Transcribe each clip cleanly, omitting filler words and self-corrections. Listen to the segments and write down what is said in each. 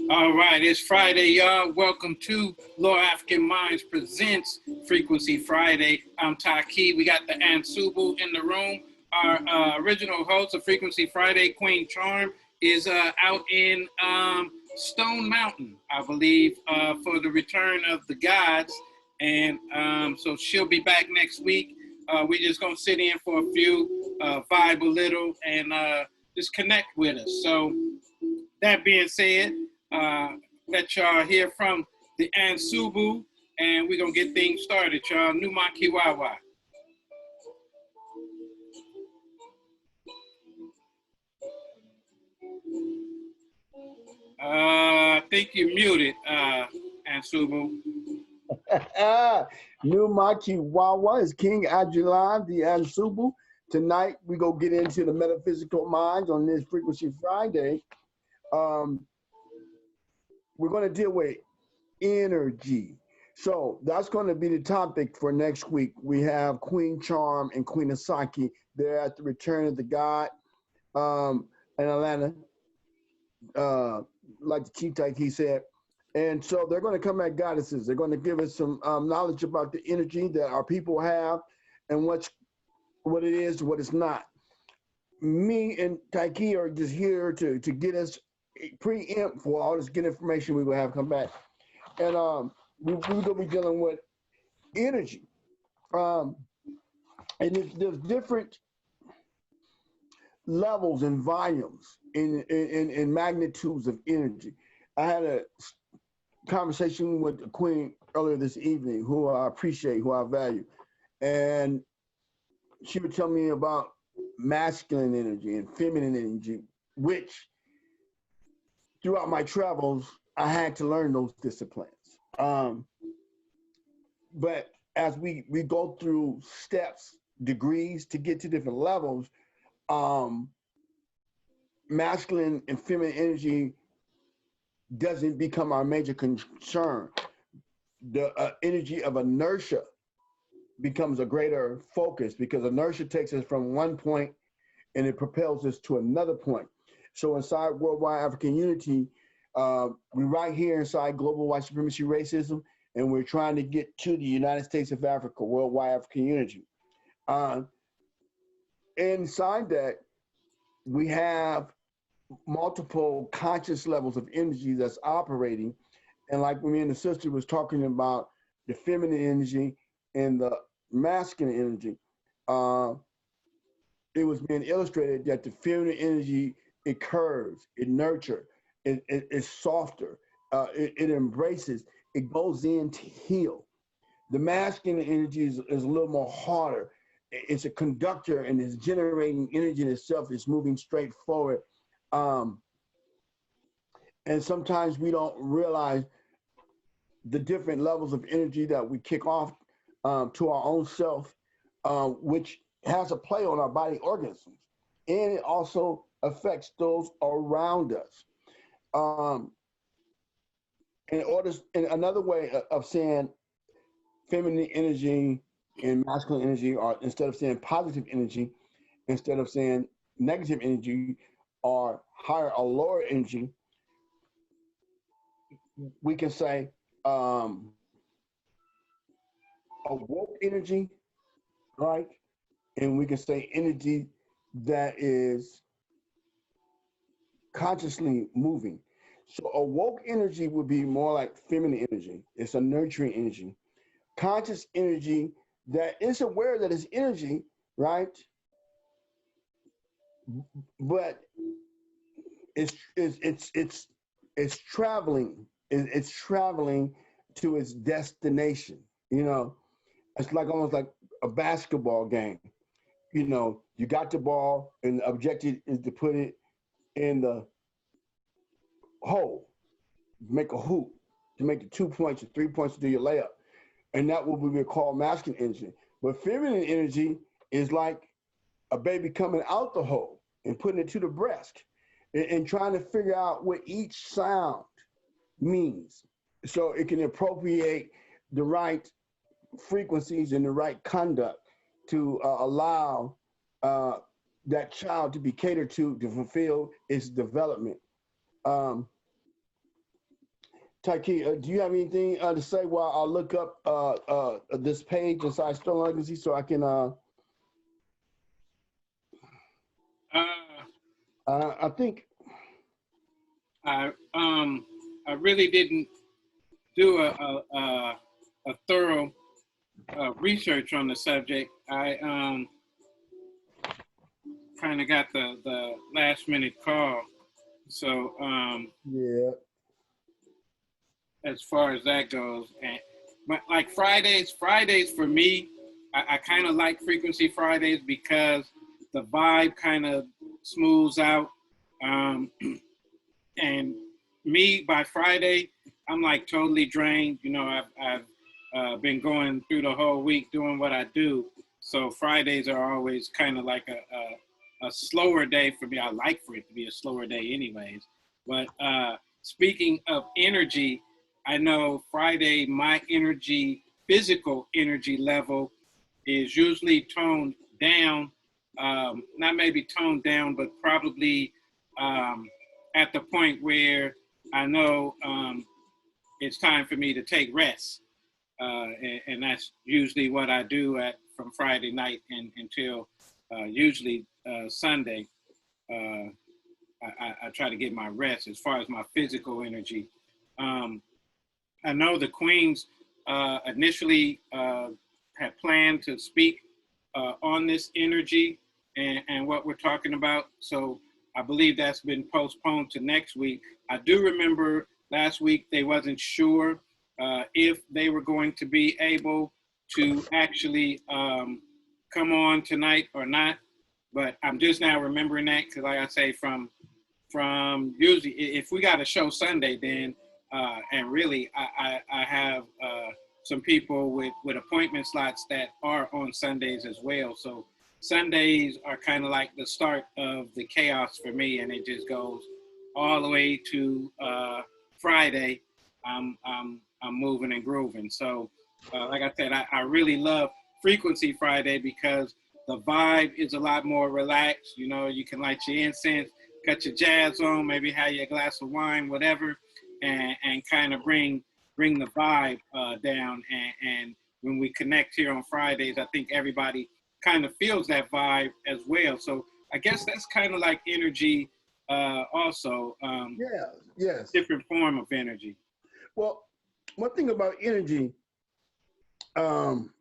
All right, it's Friday, y'all. Welcome to Law African Minds Presents Frequency Friday. I'm Taki. We got the Ansubu in the room. Our original host of Frequency Friday, Queen Charm, is out in Stone Mountain, I believe, for the return of the gods. And so she'll be back next week. We're just going to sit in for a few, vibe a little, and just connect with us. So that being said, let y'all hear from the Ansubu, and we're gonna get things started, y'all. Numa Kiwawa. I think you're muted, Ansubu. Numaki Wawa is King Ajulan, the Ansubu. Tonight, we go get into the metaphysical minds on this Frequency Friday. We're going to deal with energy. So that's going to be the topic for next week. We have Queen Charm and Queen Asaki. They're at the Return of the God in Atlanta, like the Chief Taiki said. And so they're going to come at goddesses. They're going to give us some knowledge about the energy that our people have and what it is, what it's not. Me and Taiki are just here to get us preempt for all this good information we will have come back. And we're going to be dealing with energy. And there's different levels and volumes in magnitudes of energy. I had a conversation with the Queen earlier this evening, who I appreciate, who I value. And she would tell me about masculine energy and feminine energy, which throughout my travels, I had to learn those disciplines. But as we go through steps, degrees to get to different levels, masculine and feminine energy doesn't become our major concern. The energy of inertia becomes a greater focus because inertia takes us from one point and it propels us to another point. So inside Worldwide African Unity, we're right here inside Global White Supremacy Racism, and we're trying to get to the United States of Africa, Worldwide African Unity. Inside that, we have multiple conscious levels of energy that's operating. And like me and the sister was talking about the feminine energy and the masculine energy, it was being illustrated that the feminine energy, it curves, it nurtures, it's softer, it embraces, it goes in to heal. The masculine energy is a little more harder. It's a conductor and it's generating energy in itself. It's moving straight forward. And sometimes we don't realize the different levels of energy that we kick off to our own self, which has a play on our body organisms. And it also affects those around us. And another way of saying feminine energy and masculine energy, or instead of saying positive energy, instead of saying negative energy, or higher or lower energy, we can say awoke energy, right? And we can say energy that is consciously moving. So awoke energy would be more like feminine energy. It's a nurturing energy. Conscious energy that is aware that it's energy, right? But it's traveling. It's traveling to its destination. You know, it's like almost like a basketball game. You know, you got the ball, and the objective is to put it in the hole, make a hoop, to make the 2 points or 3 points to do your layup. And that what we would call masculine energy. But feminine energy is like a baby coming out the hole and putting it to the breast and trying to figure out what each sound means. So it can appropriate the right frequencies and the right conduct to allow that child to be catered to fulfill its development. Taiki, do you have anything to say while I look up this page inside Stolen Legacy so I can? I think. I really didn't do a thorough research on the subject. I kind of got the last minute call, so yeah. as far as that goes. And but like Fridays for me, I kind of like Frequency Fridays because the vibe kind of smooths out. Um, and me by Friday, I'm like totally drained. You know, I've been going through the whole week doing what I do. So Fridays are always kind of like a slower day for me. I like for it to be a slower day anyways. But speaking of energy, I know Friday, my energy, physical energy level is usually toned down. Not maybe toned down, but probably um, at the point where I know it's time for me to take rest. And that's usually what I do from Friday night until usually Sunday. Uh, I try to get my rest as far as my physical energy. Um, I know the Queens initially had planned to speak on this energy and what we're talking about. So I believe that's been postponed to next week. I do remember last week they wasn't sure if they were going to be able to actually come on tonight or not. But I'm just now remembering that because, like I say, from usually if we got a show Sunday, then and really I have some people with appointment slots that are on Sundays as well. So Sundays are kind of like the start of the chaos for me, and it just goes all the way to Friday. I'm moving and grooving. So like I said, I really love Frequency Friday because the vibe is a lot more relaxed. You know, you can light your incense, cut your jazz on, maybe have your glass of wine, whatever, and kind of bring the vibe down. And when we connect here on Fridays, I think everybody kind of feels that vibe as well. So I guess that's kind of like energy also. Yeah, yes. Different form of energy. Well, one thing about energy, um,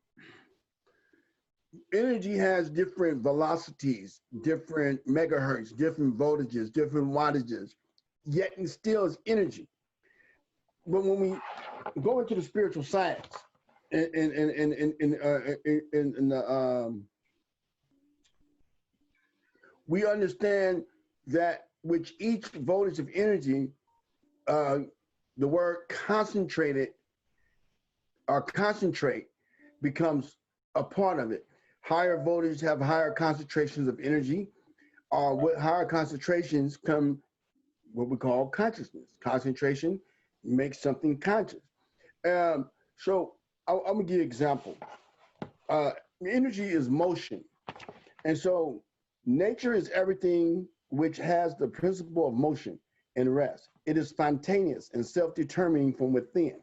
energy has different velocities, different megahertz, different voltages, different wattages, yet it still is energy. But when we go into the spiritual science and we understand that with each voltage of energy, the word concentrated or concentrate becomes a part of it. Higher voltages have higher concentrations of energy. With higher concentrations come what we call consciousness. Concentration makes something conscious. So I'm gonna give you an example. Energy is motion, and so nature is everything which has the principle of motion and rest. It is spontaneous and self-determining from within.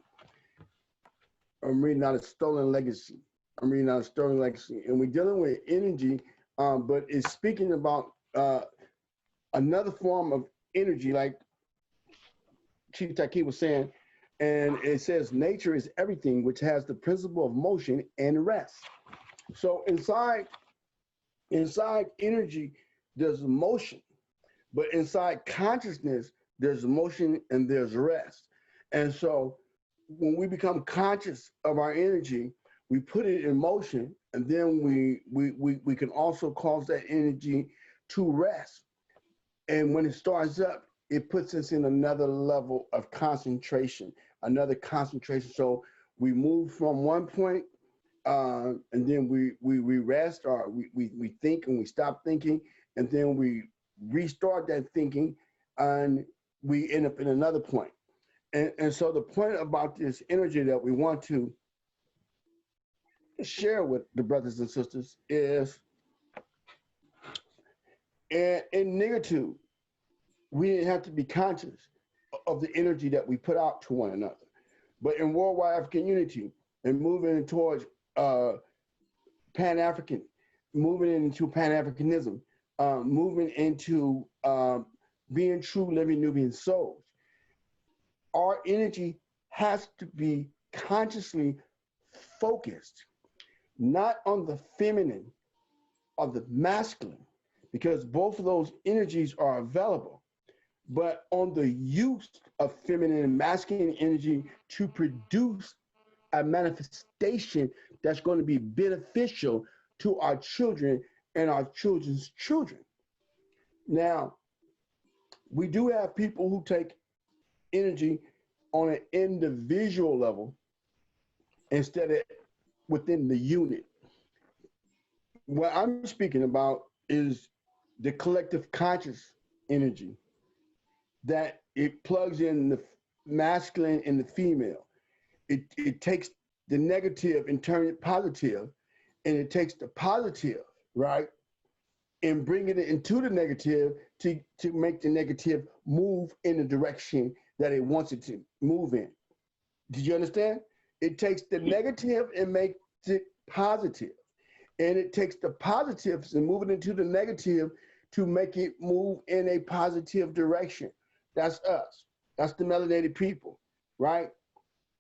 I'm reading out a stolen legacy. And we're dealing with energy, but it's speaking about another form of energy, like Chief Taki was saying, and it says nature is everything which has the principle of motion and rest. So inside energy, there's motion, but inside consciousness, there's motion and there's rest. And so when we become conscious of our energy, we put it in motion, and then we can also cause that energy to rest. And when it starts up, it puts us in another level of concentration, another concentration. So we move from one point, and then we rest, or we think and we stop thinking, and then we restart that thinking, and we end up in another point. And so the point about this energy that we want to share with the brothers and sisters is in negatude, we didn't have to be conscious of the energy that we put out to one another. But in worldwide African unity and moving towards Pan-African, moving into Pan-Africanism, moving into being true living Nubian souls, our energy has to be consciously focused, not on the feminine or the masculine, because both of those energies are available. but on the use of feminine and masculine energy to produce a manifestation that's going to be beneficial to our children and our children's children. Now, we do have people who take energy on an individual level instead of within the unit. What I'm speaking about is the collective conscious energy that it plugs in the masculine and the female. It takes the negative and turn it positive, and it takes the positive, right, and bringing it into the negative to make the negative move in the direction that it wants it to move in. Did you understand? It takes the negative and makes it positive. And it takes the positives and move it into the negative to make it move in a positive direction. That's us. That's the melanated people, right?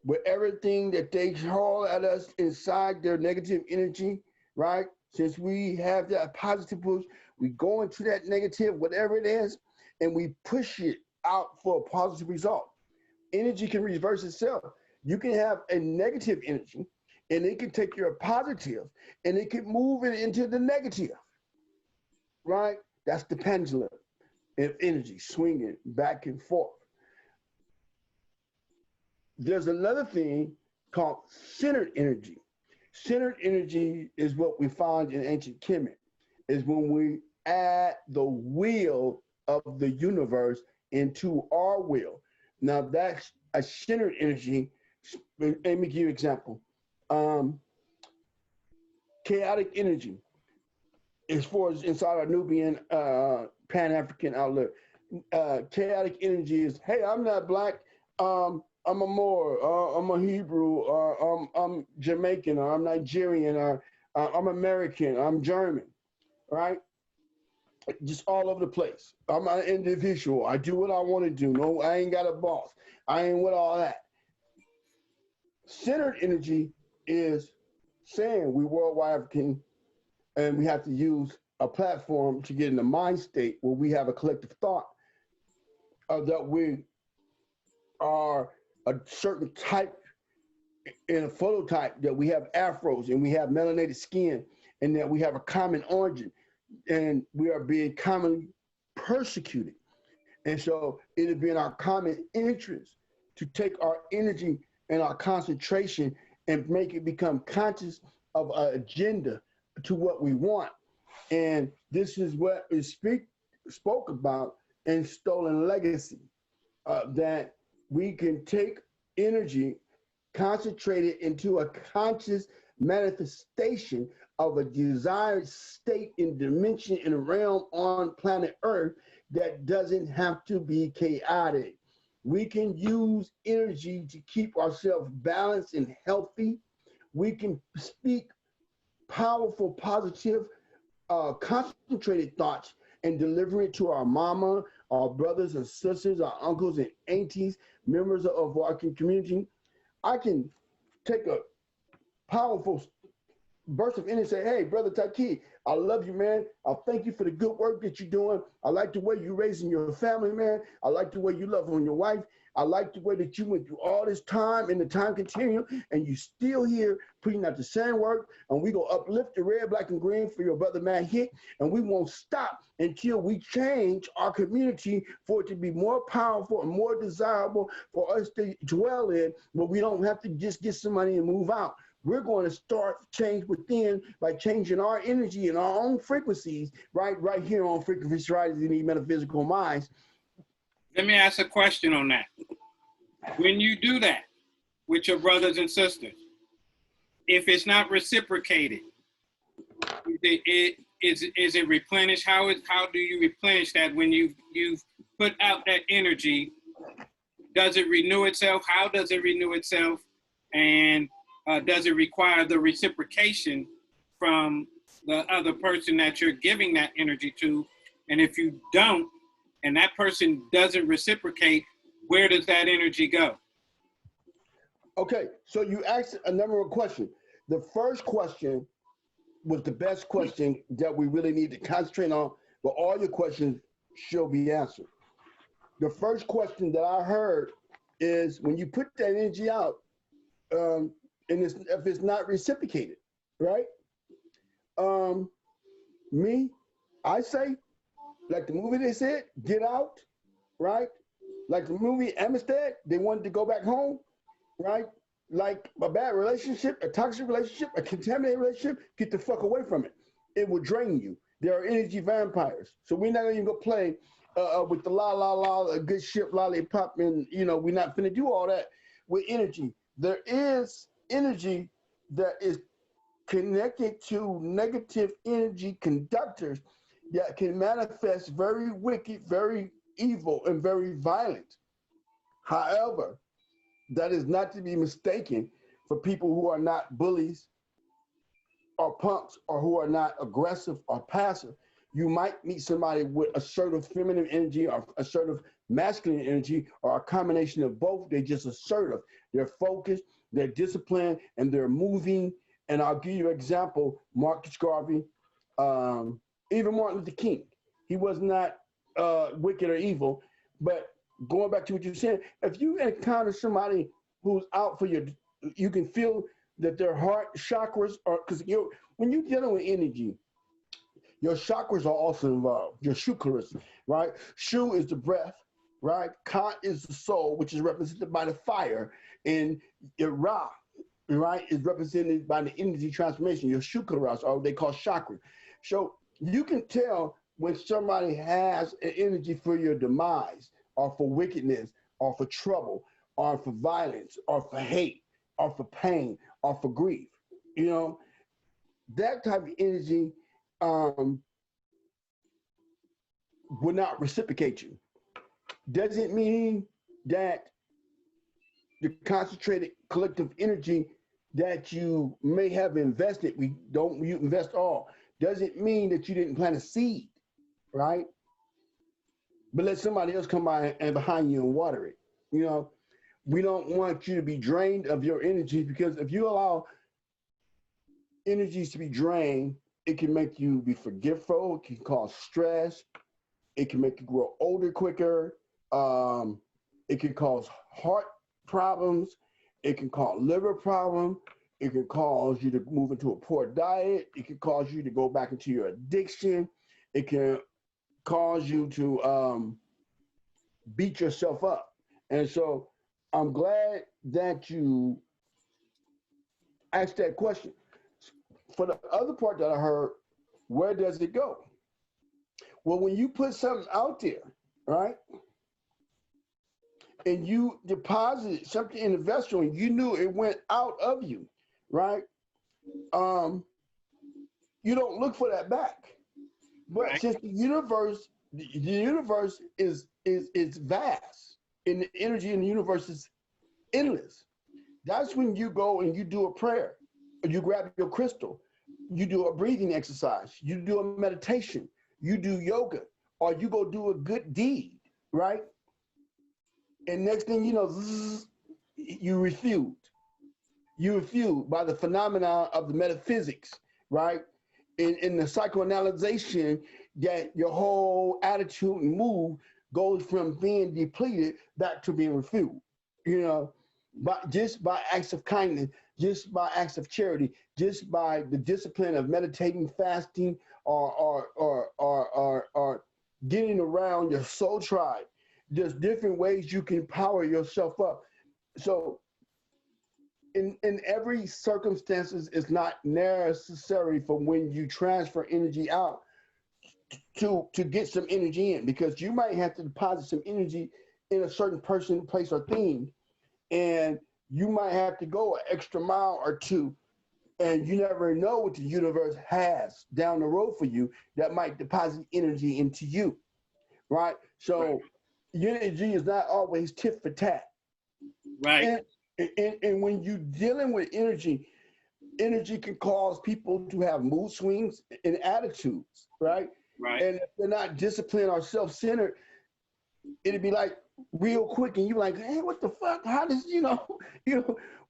With everything that they hurl at us inside their negative energy, right? Since we have that positive push, we go into that negative, whatever it is, and we push it out for a positive result. Energy can reverse itself. You can have a negative energy, and it can take your positive, and it can move it into the negative, right? That's the pendulum of energy swinging back and forth. There's another thing called centered energy. Centered energy is what we find in ancient Kemet, is when we add the will of the universe into our will. Now that's a centered energy. Let me give you an example. Chaotic energy, as far as inside our Nubian Pan-African outlook. Chaotic energy is, hey, I'm not black, I'm a Moor, I'm a Hebrew, or I'm Jamaican, or I'm Nigerian, or I'm American, I'm German, right? Just all over the place. I'm an individual. I do what I want to do. No, I ain't got a boss. I ain't with all that. Centered energy is saying we worldwide African, and we have to use a platform to get in the mind state where we have a collective thought that we are a certain type in a phototype, that we have afros and we have melanated skin, and that we have a common origin, and we are being commonly persecuted. And so it'll be in our common interest to take our energy and our concentration and make it become conscious of an agenda to what we want. And this is what is spoke about in Stolen Legacy, that we can take energy, concentrate it into a conscious manifestation of a desired state in dimension in a realm on planet Earth that doesn't have to be chaotic. We can use energy to keep ourselves balanced and healthy. We can speak powerful, positive, concentrated thoughts and deliver it to our mama, our brothers and sisters, our uncles and aunties, members of our community. I can take a powerful burst of energy and say, hey, Brother Taki, I love you, man. I thank you for the good work that you're doing. I like the way you're raising your family, man. I like the way you love on your wife. I like the way that you went through all this time in the time continuum, and you still here putting out the same work. And we go uplift the red, black, and green for your brother Matt Hick, and we won't stop until we change our community for it to be more powerful and more desirable for us to dwell in, but we don't have to just get some money and move out. We're going to start change within by changing our energy and our own frequencies right here on Frequency Fridays in the Metaphysical Minds. Let me ask a question on that. When you do that with your brothers and sisters, if it's not reciprocated, is it replenished? How do you replenish that when you've put out that energy? Does it renew itself? How does it renew itself? And does it require the reciprocation from the other person that you're giving that energy to? And if you don't, and that person doesn't reciprocate, where does that energy go? Okay, so you asked a number of questions. The first question was the best question that we really need to concentrate on, but all your questions shall be answered. the first question that I heard is when you put that energy out, and if it's not reciprocated, right? Um, me, I say, like the movie they said, Get Out, right? Like the movie Amistad, they wanted to go back home, right? Like a bad relationship, a toxic relationship, a contaminated relationship, get the fuck away from it. It will drain you. There are energy vampires. So we're not even gonna play with the la la la, a good ship lollipop, and we're not gonna do all that with energy. There is energy that is connected to negative energy conductors that can manifest very wicked, very evil, and very violent. However, that is not to be mistaken for people who are not bullies or punks or who are not aggressive or passive. You might meet somebody with assertive feminine energy or assertive masculine energy or a combination of both. They're just assertive. They're focused, they're disciplined, and they're moving. And I'll give you an example, Marcus Garvey, even Martin Luther King. He was not wicked or evil, but going back to what you're saying, if you encounter somebody who's out for you can feel that their heart chakras are, because when you're dealing with energy, your chakras are also involved. Your chakras, right? Shu is the breath, right? Ka is the soul, which is represented by the fire, and Ra, right, is represented by the energy transformation. Your chakras, or they call chakra. So you can tell when somebody has an energy for your demise, or for wickedness, or for trouble, or for violence, or for hate, or for pain, or for grief. That type of energy will not reciprocate you. Doesn't mean that the concentrated collective energy that you may have invested, you invest all, doesn't mean that you didn't plant a seed, right? But let somebody else come by and behind you and water it. We don't want you to be drained of your energy, because if you allow energies to be drained, it can make you be forgetful. It can cause stress. It can make you grow older quicker. It can cause heart problems. It can cause liver problems. It can cause you to move into a poor diet. It can cause you to go back into your addiction. It can cause you to beat yourself up. And so I'm glad that you asked that question. For the other part that I heard, where does it go? Well, when you put something out there, right, and you deposited something in the vessel and you knew it went out of you, right, you don't look for that back. But Right. since the universe is vast, and the energy in the universe is endless, that's when you go and you do a prayer, or you grab your crystal, you do a breathing exercise, you do a meditation, you do yoga, or you go do a good deed, right? And next thing you know, you refueled. You refueled by the phenomenon of the metaphysics, right? In the psychoanalyzation, that your whole attitude and mood goes from being depleted back to being refueled, just by acts of kindness, just by acts of charity, just by the discipline of meditating, fasting, or getting around your soul tribe. There's different ways you can power yourself up. So in every circumstances, it's not necessary for when you transfer energy out to get some energy in, because you might have to deposit some energy in a certain person, place, or thing, and you might have to go an extra mile or two, and you never know what the universe has down the road for you that might deposit energy into you, right? So energy is not always tit for tat. Right. And when you're dealing with energy, energy can cause people to have mood swings and attitudes, right? Right. And if they're not disciplined or self-centered, it'd be like real quick, and you're like, hey, what the fuck? How does,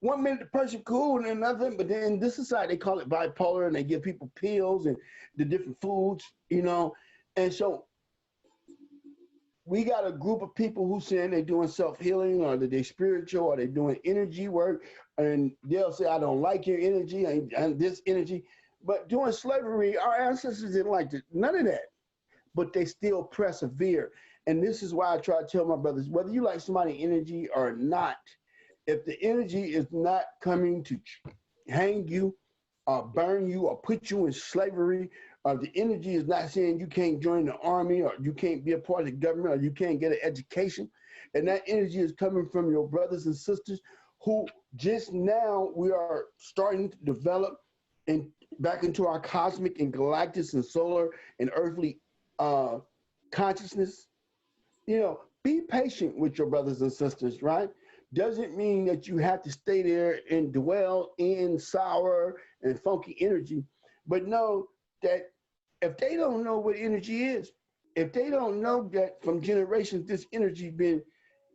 1 minute the person cool and then nothing, but then in this society, they call it bipolar, and they give people pills and the different foods, and so we got a group of people who saying they're doing self-healing or that they're spiritual or they're doing energy work, and they'll say, I don't like your energy and this energy. But during slavery, our ancestors didn't like none of that, but they still persevere. And this is why I try to tell my brothers, whether you like somebody's energy or not, if the energy is not coming to hang you or burn you or put you in slavery, or the energy is not saying you can't join the army or you can't be a part of the government or you can't get an education, and that energy is coming from your brothers and sisters who just now we are starting to develop back into our cosmic and galactic and solar and earthly consciousness. You know, be patient with your brothers and sisters, right? Doesn't mean that you have to stay there and dwell in sour and funky energy, but know that if they don't know what energy is, if they don't know that from generations this energy been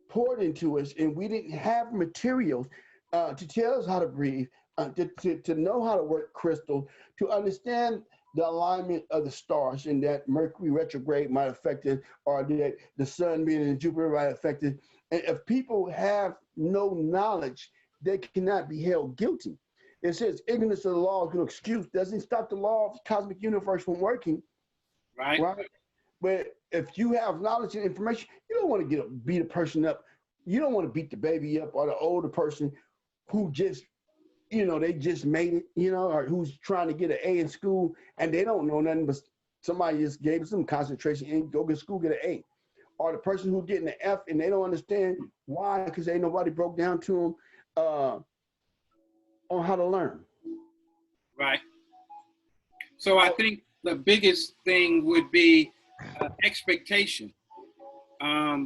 poured into us and we didn't have materials to tell us how to breathe, to know how to work crystal, to understand the alignment of the stars and that Mercury retrograde might affect it, or that the sun being in Jupiter might affect it. And if people have no knowledge, they cannot be held guilty. It says ignorance of the law is no excuse. Doesn't stop the law of the cosmic universe from working. Right. Right. But if you have knowledge and information, you don't want to beat a person up. You don't want to beat the baby up or the older person who just, you know, they just made it, you know, or who's trying to get an A in school and they don't know nothing, but somebody just gave them some concentration and go to school, get an A. Or the person who's getting an F and they don't understand why, because ain't nobody broke down to them on how to learn. Right. So I think the biggest thing would be expectation.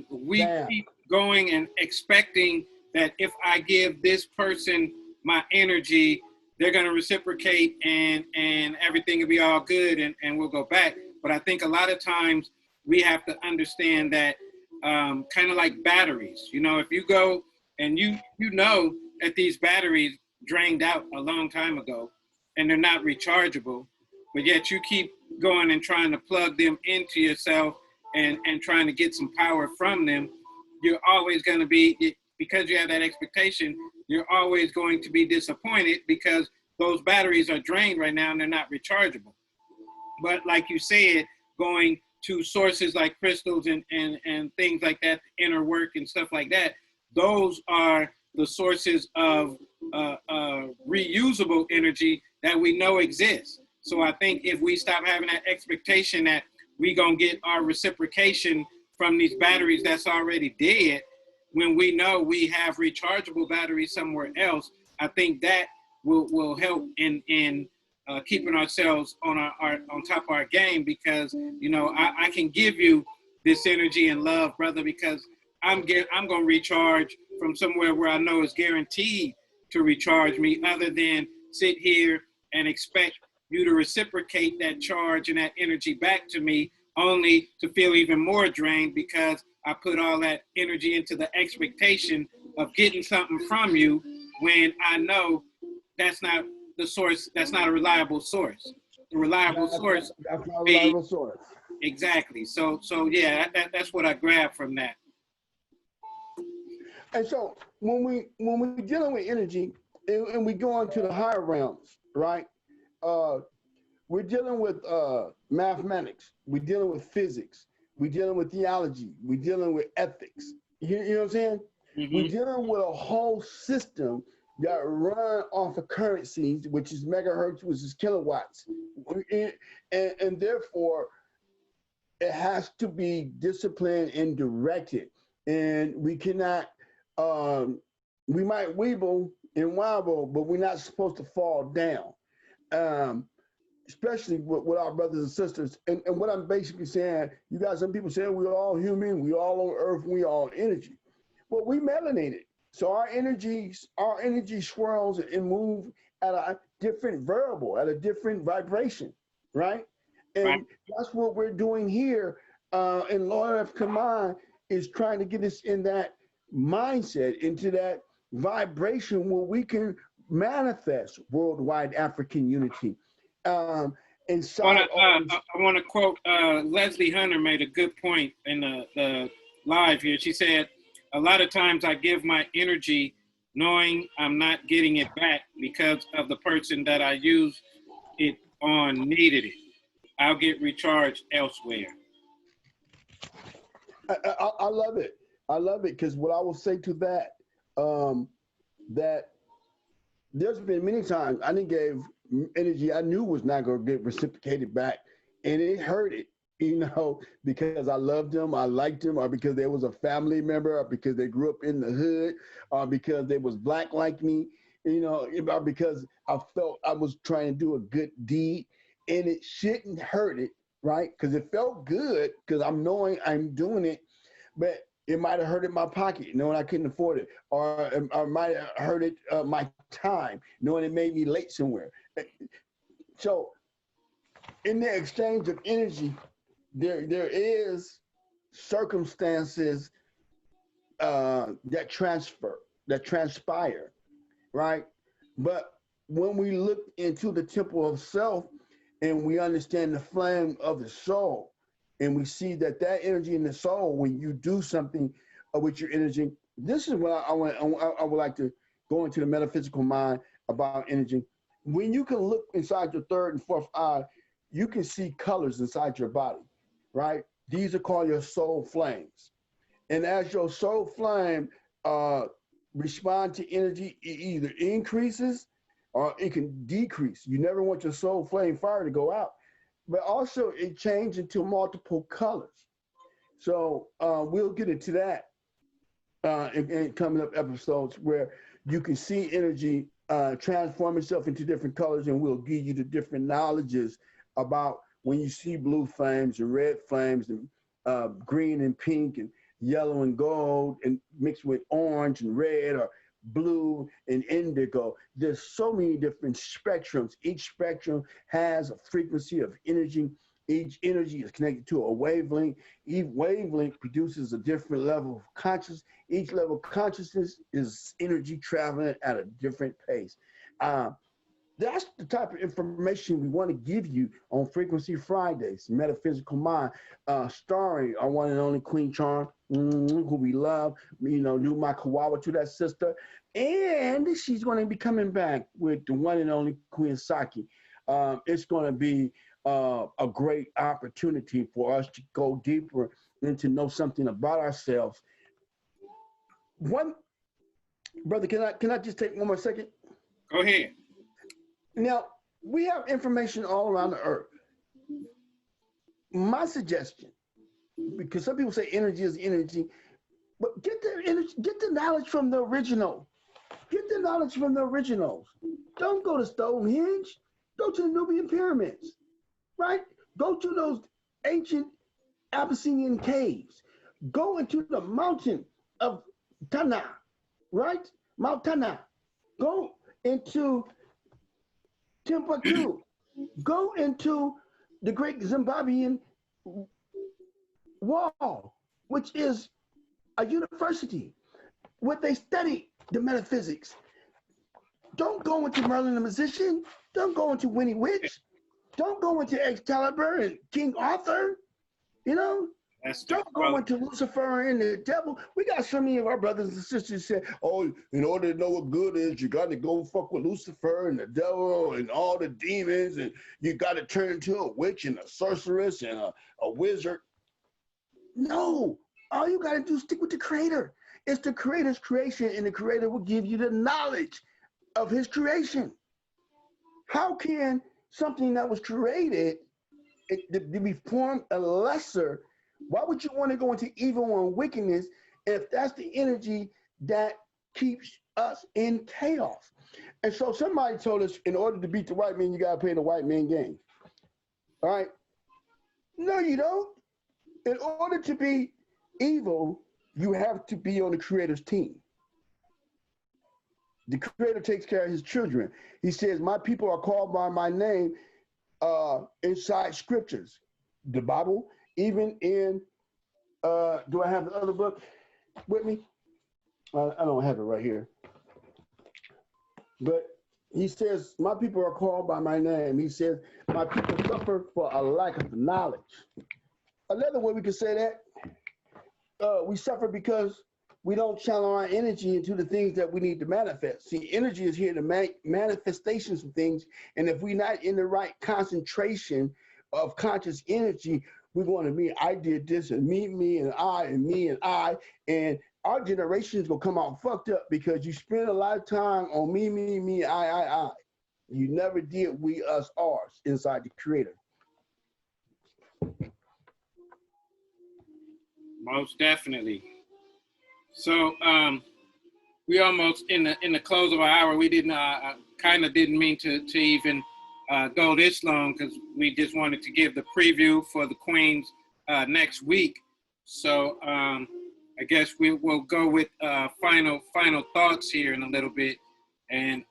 We keep going and expecting that if I give this person my energy, they're going to reciprocate and everything will be all good and we'll go back. But I think a lot of times we have to understand that kind of like batteries, you know, if you go and you know that these batteries drained out a long time ago and they're not rechargeable, but yet you keep going and trying to plug them into yourself and trying to get some power from them, you're always going to be, because you have that expectation, you're always going to be disappointed because those batteries are drained right now and they're not rechargeable. But like you said, going to sources like crystals and things like that, inner work and stuff like that, those are the sources of reusable energy that we know exists. So I think if we stop having that expectation that we gonna get our reciprocation from these batteries that's already dead, when we know we have rechargeable batteries somewhere else, I think that will help in keeping ourselves on on top of our game, because you know I can give you this energy and love, brother, because I'm gonna recharge from somewhere where I know is guaranteed to recharge me, other than sit here and expect you to reciprocate that charge and that energy back to me, only to feel even more drained because I put all that energy into the expectation of getting something from you when I know that's not the source, that's not a reliable source. The reliable source. That's not a reliable source. Exactly. So yeah, that's what I grabbed from that. And so when we're dealing with energy and we go into the higher realms, right? We're dealing with mathematics. We're dealing with physics. We're dealing with theology. We're dealing with ethics. You know what I'm saying? Mm-hmm. We're dealing with a whole system that run off of currencies, which is megahertz, which is kilowatts. And therefore, it has to be disciplined and directed. And we cannot, we might weeble and wobble, but we're not supposed to fall down. Especially with our brothers and sisters. And what I'm basically saying, you got some people saying we're all human, we all on earth, we all energy. Well, we melanated. So our energy swirls and move at a different variable, at a different vibration, right? And that's what we're doing here. And Lord of Command is trying to get us in that mindset, into that vibration where we can manifest worldwide African unity. inside all this. I want to quote Leslie Hunter made a good point in the live here. She said, "A lot of times I give my energy knowing I'm not getting it back because of the person that I use it on needed it. I'll get recharged elsewhere." I love it. I love it because what I will say to that, that there's been many times I didn't gave energy I knew was not going to get reciprocated back, and it hurt it, because I loved them, I liked them, or because there was a family member, or because they grew up in the hood, or because they was black like me, or because I felt I was trying to do a good deed, and it shouldn't hurt it, right? Because it felt good because I'm knowing I'm doing it, but it might have hurted my pocket, knowing I couldn't afford it, or it might have hurted my time, knowing it made me late somewhere. So, in the exchange of energy, there is circumstances that transpire, right? But when we look into the temple of self, and we understand the flame of the soul, and we see that energy in the soul, when you do something with your energy, this is what I would like to go into the metaphysical mind about energy. When you can look inside your third and fourth eye, you can see colors inside your body, right? These are called your soul flames. And as your soul flame respond to energy, it either increases or it can decrease. You never want your soul flame fire to go out, but also it changes into multiple colors. So we'll get into that in coming up episodes where you can see energy transform itself into different colors, and we'll give you the different knowledges about when you see blue flames and red flames and green and pink and yellow and gold and mixed with orange and red, or blue and indigo. There's so many different spectrums. Each spectrum has a frequency of energy. Each energy is connected to a wavelength. Each wavelength produces a different level of consciousness. Each level of consciousness is energy traveling at a different pace. That's the type of information we want to give you on Frequency Fridays, Metaphysical Mind, starring our one and only Queen Charm, who we love, New Makawawa to that sister. And she's going to be coming back with the one and only Queen Saki. It's going to be a great opportunity for us to go deeper and to know something about ourselves. One, brother, can I just take one more second? Go ahead. Now, we have information all around the earth. My suggestion, because some people say energy is energy, but get the knowledge from the original. Get the knowledge from the originals. Don't go to Stonehenge. Go to the Nubian pyramids, right? Go to those ancient Abyssinian caves. Go into the mountain of Tana, right? Mount Tana. Go into Timbuktu. Go into the Great Zimbabwean Wall, which is a university where they study the metaphysics. Don't go into Merlin the Magician. Don't go into Winnie Witch. Don't go into Excalibur and King Arthur. Don't go into Lucifer and the devil. We got so many of our brothers and sisters say, oh, in order to know what good is, you got to go fuck with Lucifer and the devil and all the demons, and you got to turn into a witch and a sorceress and a wizard. No, all you got to do is stick with the Creator. It's the Creator's creation, and the Creator will give you the knowledge of his creation. How can something that was created to be formed a lesser? Why would you want to go into evil and wickedness if that's the energy that keeps us in chaos? And so somebody told us, in order to beat the white man, you got to play the white man game. All right? No, you don't. In order to be evil, you have to be on the Creator's team. The Creator takes care of his children. He says, my people are called by my name inside scriptures. The Bible, even in, do I have the other book with me? I don't have it right here. But He says, my people are called by my name. He says, my people suffer for a lack of knowledge. Another way we could say that, we suffer because we don't channel our energy into the things that we need to manifest. See, energy is here to make manifestations of things. And if we're not in the right concentration of conscious energy, we're going to be, I did this, and me, and I, and me, and I. And our generation is going to come out fucked up because you spend a lot of time on me, I. You never did we, us, ours inside the creator. Most definitely. So we almost in the close of our hour. We didn't kind of didn't mean to even go this long because we just wanted to give the preview for the Queens next week. So I guess we will go with final thoughts here in a little bit, and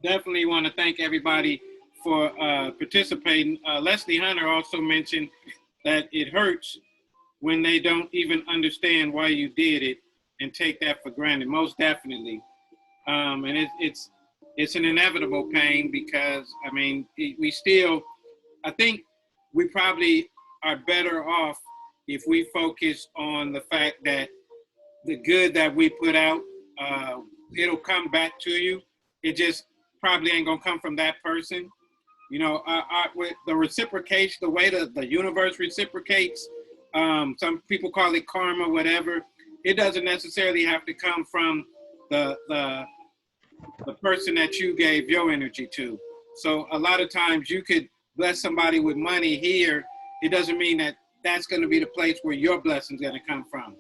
definitely want to thank everybody for participating. Leslie Hunter also mentioned that it hurts when they don't even understand why you did it and take that for granted. Most definitely. And it's an inevitable pain because, I mean, we still, I think we probably are better off if we focus on the fact that the good that we put out, it'll come back to you. It just probably ain't gonna come from that person. You know, with the reciprocation, the way the universe reciprocates, some people call it karma, whatever. It doesn't necessarily have to come from the person that you gave your energy to. So a lot of times you could bless somebody with money here. It doesn't mean that that's going to be the place where your blessing's going to come from.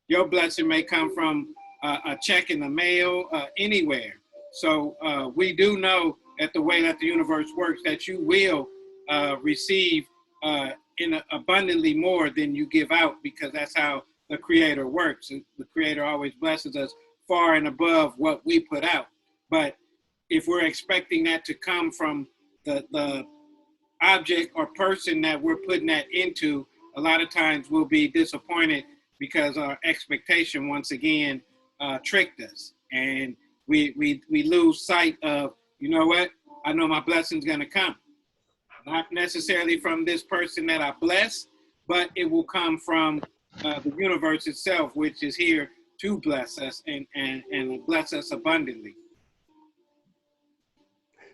Your blessing may come from a check in the mail, anywhere. So we do know that the way that the universe works, that you will receive in abundantly more than you give out, because that's how the Creator works. The Creator always blesses us far and above what we put out. But if we're expecting that to come from the object or person that we're putting that into, a lot of times we'll be disappointed because our expectation once again tricked us, and we lose sight of, you know what, I know my blessing's gonna come. Not necessarily from this person that I bless, but it will come from the universe itself, which is here to bless us and bless us abundantly.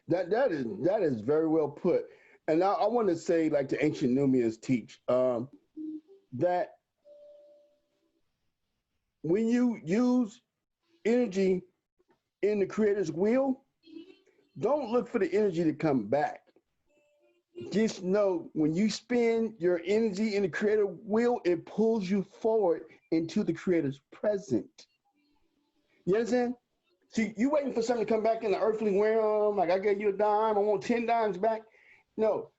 That is very well put. And I want to say, like the ancient Numians teach, that when you use energy in the Creator's will, don't look for the energy to come back. Just know when you spend your energy in the Creator will, it pulls you forward into the Creator's present. You understand? See, you waiting for something to come back in the earthly realm, like I gave you a dime, I want 10 dimes back. No.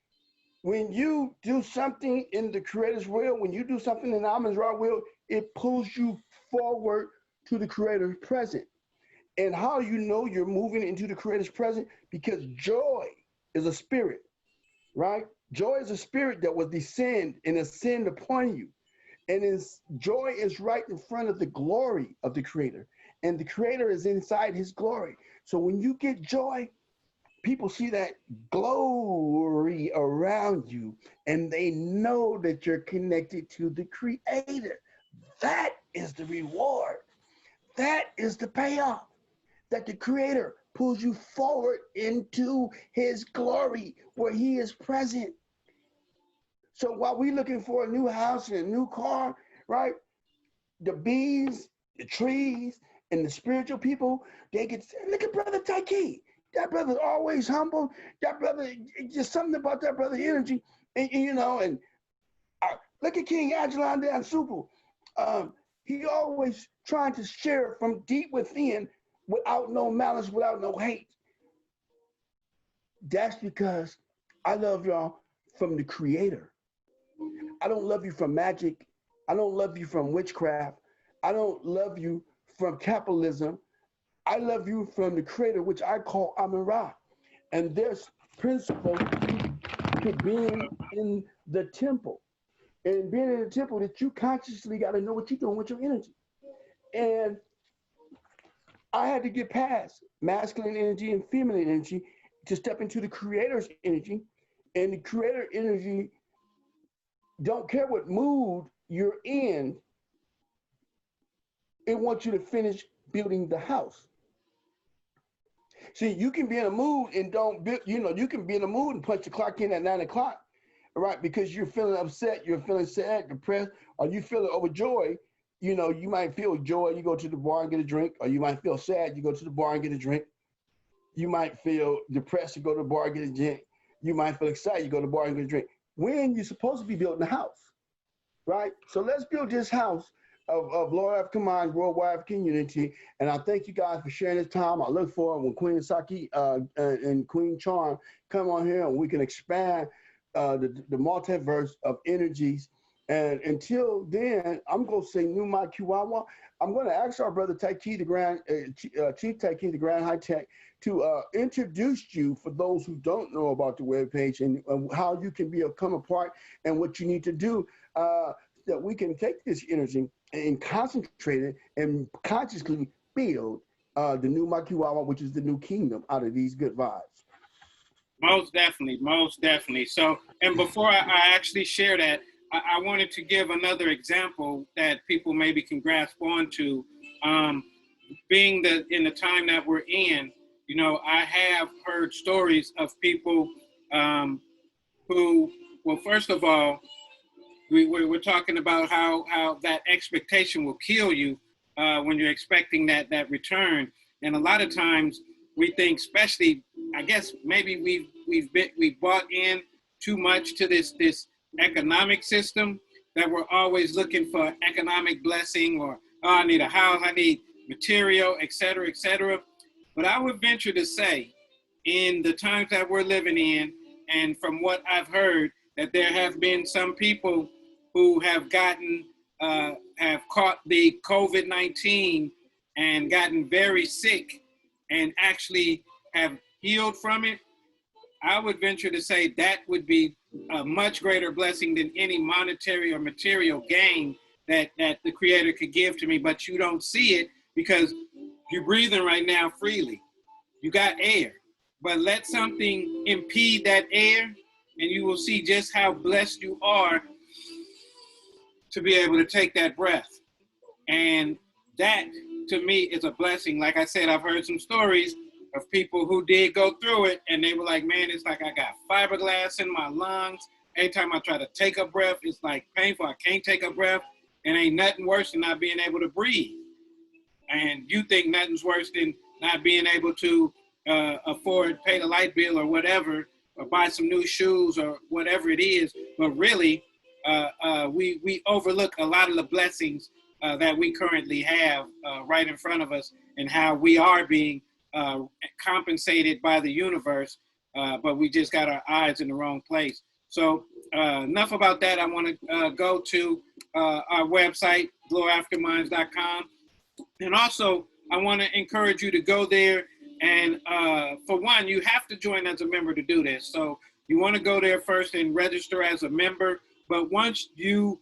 When you do something in the Creator's will, when you do something in the Amun-Ra will, it pulls you forward to the Creator's present. And how you know you're moving into the Creator's present? Because joy is a spirit, right? Joy is a spirit that will descend and ascend upon you. And joy is right in front of the glory of the Creator. And the Creator is inside His glory. So when you get joy, people see that glory around you, and they know that you're connected to the Creator. That is the reward. That is the payoff. That the Creator pulls you forward into His glory where He is present. So while we're looking for a new house and a new car, right? The bees, the trees, and the spiritual people, they get, look at Brother Taiki. That brother's always humble. That brother, just something about that brother energy. And you know, and look at King Ajalon Dan Supu. He always trying to share from deep within without no malice, without no hate. That's because I love y'all from the Creator. I don't love you from magic. I don't love you from witchcraft. I don't love you from capitalism. I love you from the Creator, which I call Amun-Ra. And there's principle to being in the temple. And being in the temple, that you consciously got to know what you're doing with your energy. And I had to get past masculine energy and feminine energy to step into the creator's energy. And the creator energy don't care what mood you're in, it wants you to finish building the house. See, you can be in a mood and don't build, you can be in a mood and punch the clock in at 9 o'clock, right? Because you're feeling upset, you're feeling sad, depressed, or you feeling overjoyed. You might feel joy, you go to the bar and get a drink, or you might feel sad, you go to the bar and get a drink. You might feel depressed, you go to the bar and get a drink. You might feel excited, you go to the bar and get a drink. When you're supposed to be building a house, right? So let's build this house of Lower African Minds, Worldwide African Unity. And I thank you guys for sharing this time. I look forward when Queen Saki and Queen Charm come on here and we can expand the multiverse of energies. And until then, I'm going to sing Numa Kiwawa. I'm going to ask our brother Taiki the Grand, Chief Taiki the Grand High Tech, to introduce you for those who don't know about the webpage and how you can become a part and what you need to do that we can take this energy and concentrate it and consciously build the new Makiwawa, which is the new kingdom out of these good vibes. Most definitely, most definitely. So, and before I actually share that, I wanted to give another example that people maybe can grasp onto. Being that in the time that we're in, I have heard stories of people who, well, first of all, we're talking about how that expectation will kill you when you're expecting that return. And a lot of times we think, especially, I guess maybe we've bought in too much to this economic system, that we're always looking for economic blessing, or I need a house, I need material, et cetera, et cetera. But I would venture to say, in the times that we're living in, and from what I've heard, that there have been some people who have caught the COVID-19 and gotten very sick and actually have healed from it. I would venture to say that would be a much greater blessing than any monetary or material gain that the Creator could give to me. But you don't see it because you're breathing right now freely. You got air. But let something impede that air, and you will see just how blessed you are to be able to take that breath. And that, to me, is a blessing. Like I said, I've heard some stories of people who did go through it, and they were like, man, it's like I got fiberglass in my lungs. Every time I try to take a breath, it's like painful. I can't take a breath, and ain't nothing worse than not being able to breathe. And you think nothing's worse than not being able to afford, pay the light bill or whatever, or buy some new shoes or whatever it is. But really, we overlook a lot of the blessings that we currently have right in front of us, and how we are being compensated by the universe, but we just got our eyes in the wrong place. So enough about that. I want to go to our website, gloryafricanminds.com. And also, I want to encourage you to go there. And for one, you have to join as a member to do this. So you want to go there first and register as a member. But once you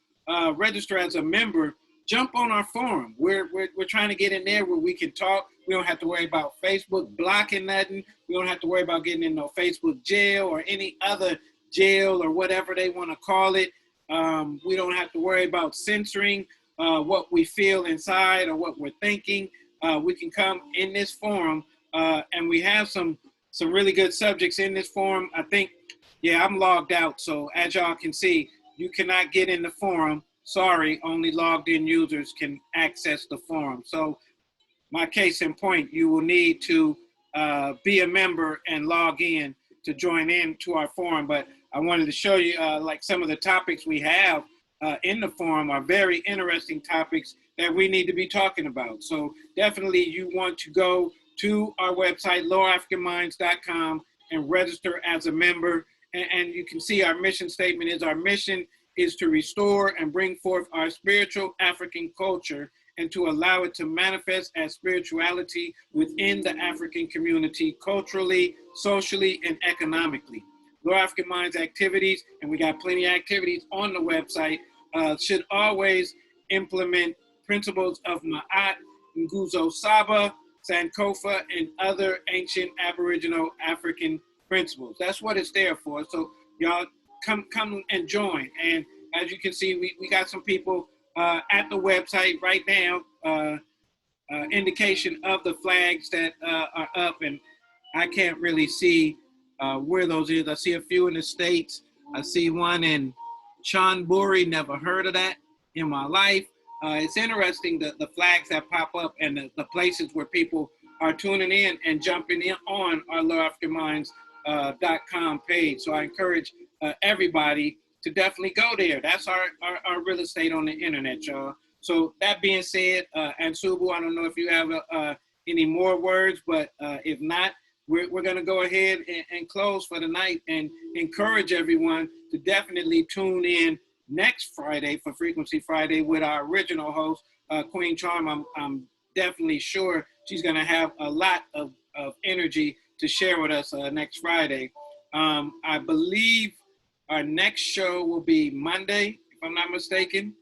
register as a member, jump on our forum. We're trying to get in there where we can talk. We don't have to worry about Facebook blocking nothing. We don't have to worry about getting in no Facebook jail or any other jail or whatever they want to call it. We don't have to worry about censoring what we feel inside or what we're thinking. We can come in this forum, and we have some really good subjects in this forum. I think, yeah, I'm logged out. So as y'all can see, you cannot get in the forum. Sorry, only logged in users can access the forum. So my case in point, you will need to be a member and log in to join in to our forum. But I wanted to show you like some of the topics we have in the forum are very interesting topics that we need to be talking about. So definitely you want to go to our website, lowerafricanminds.com, and register as a member. And you can see our mission statement is our mission is to restore and bring forth our spiritual African culture and to allow it to manifest as spirituality within the African community, culturally, socially, and economically. Lower African Minds activities, and we got plenty of activities on the website, should always implement principles of Ma'at, Nguzo Saba, Sankofa, and other ancient Aboriginal African principles. That's what it's there for. So y'all come and join. And as you can see, we got some people at the website right now, indication of the flags that are up, and I can't really see where those is. I see a few in the States. I see one in Chonburi, never heard of that in my life. It's interesting the flags that pop up and the places where people are tuning in and jumping in on our LoveAfricanMinds.com page. So I encourage everybody to definitely go there. That's our real estate on the internet, y'all. So that being said, Ansubu, I don't know if you have any more words, but if not, we're going to go ahead and close for the night and encourage everyone to definitely tune in next Friday for Frequency Friday with our original host, Queen Charm. I'm definitely sure she's going to have a lot of energy to share with us next Friday. I believe our next show will be Monday, if I'm not mistaken,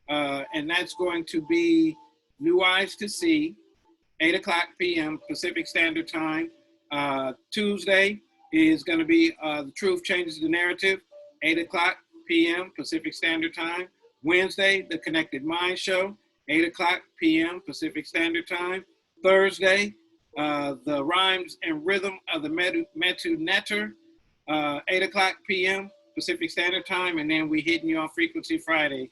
and that's going to be New Eyes to See, 8:00 p.m. Pacific Standard Time. Tuesday is going to be The Truth Changes the Narrative, 8:00 p.m. Pacific Standard Time. Wednesday, The Connected Mind Show, 8:00 p.m. Pacific Standard Time. Thursday, The Rhymes and Rhythm of the Metu Neter, 8:00 p.m. Pacific Standard Time. And then we hitting you on Frequency Friday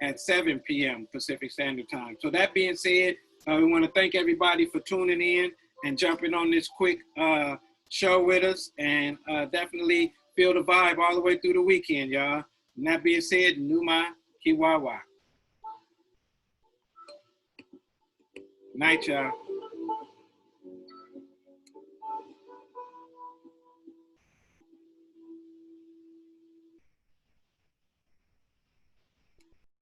at 7 p.m. Pacific Standard Time. So that being said, we want to thank everybody for tuning in and jumping on this quick show with us, and definitely feel the vibe all the way through the weekend, y'all. And that being said, Numa Kiwawa. Night, y'all.